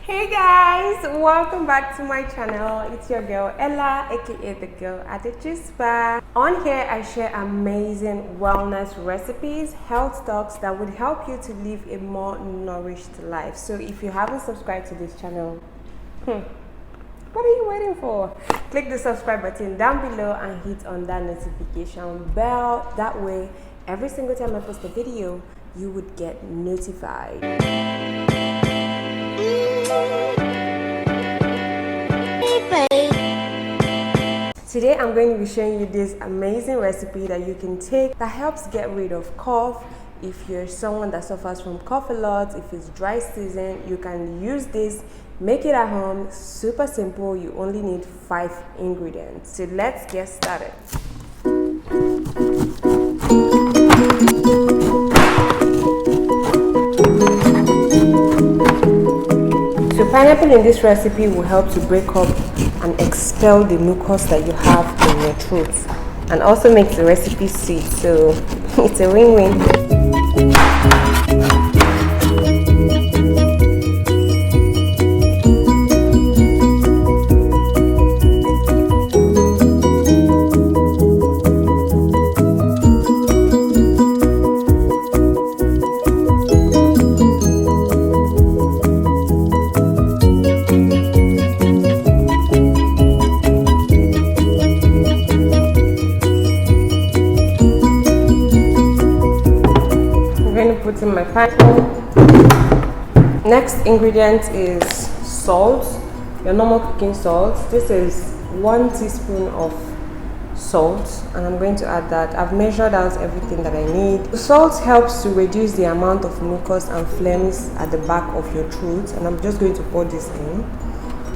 Hey guys, welcome back to my channel. It's your girl Ella, aka the girl at the juice bar. On here I share amazing wellness recipes, health talks that would help you to live a more nourished life. So if you haven't subscribed to this channel, what are you waiting for? Click the subscribe button down below and hit on that notification bell. That way every single time I post a video you would get notified. Today I'm going to be showing you this amazing recipe that you can take that helps get rid of cough. If you're someone that suffers from cough a lot, if it's dry season, you can use this. Make it at home, super simple. You only need 5 ingredients. So let's get started. So pineapple in this recipe will help to break up and expel the mucus that you have in your throat, and also makes the recipe sweet, so it's a win-win. Put in my pineapple. Next ingredient is salt, your normal cooking salt. This is 1 teaspoon of salt, and I'm going to add that. I've measured out everything that I need. The salt helps to reduce the amount of mucus and phlegms at the back of your throat, and I'm just going to pour this in.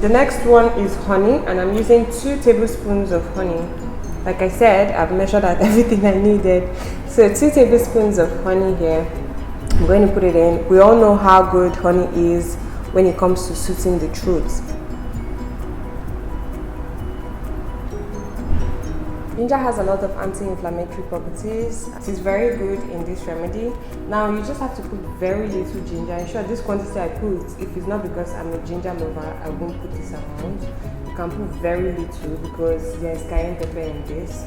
The next one is honey, and I'm using 2 tablespoons of honey. Like I said, I've measured out everything I needed. So 2 tablespoons of honey here. I'm going to put it in. We all know how good honey is when it comes to soothing the throat. Ginger has a lot of anti-inflammatory properties. It is very good in this remedy. Now you just have to put very little ginger. I'm sure this quantity I put, if it's not because I'm a ginger lover, I won't put this amount. You can put very little because there's cayenne pepper in this,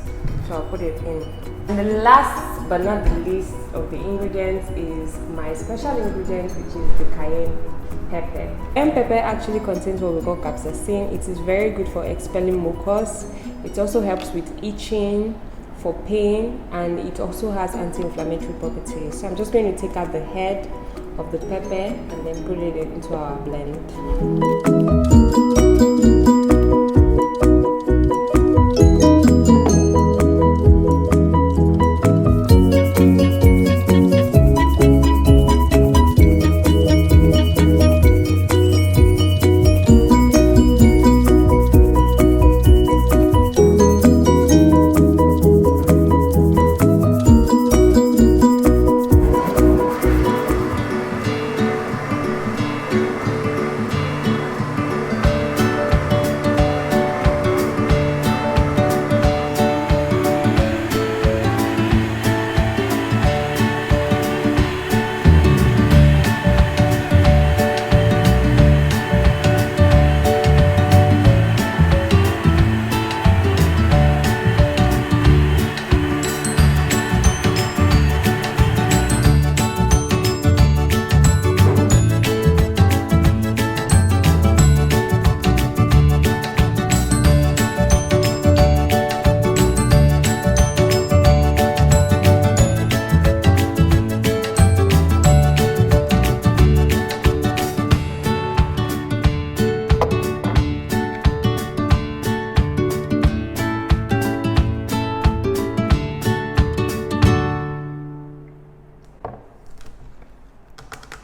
so I'll put it in. And the last but not the least of the ingredients is my special ingredient, which is the cayenne pepper. Cayenne pepper actually contains what we call capsaicin. It is very good for expelling mucus. It also helps with itching, for pain, and it also has anti-inflammatory properties. So I'm just going to take out the head of the pepper and then put it into our blend.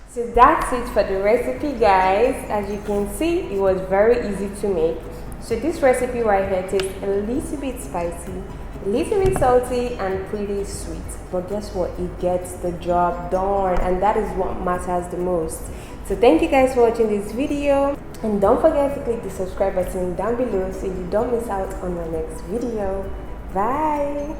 So that's it for the recipe, guys. As you can see, it was very easy to make. So this recipe right here tastes a little bit spicy, a little bit salty, and pretty sweet. But guess what? It gets the job done, and that is what matters the most. So thank you guys for watching this video, and don't forget to click the subscribe button down below so you don't miss out on my next video. Bye.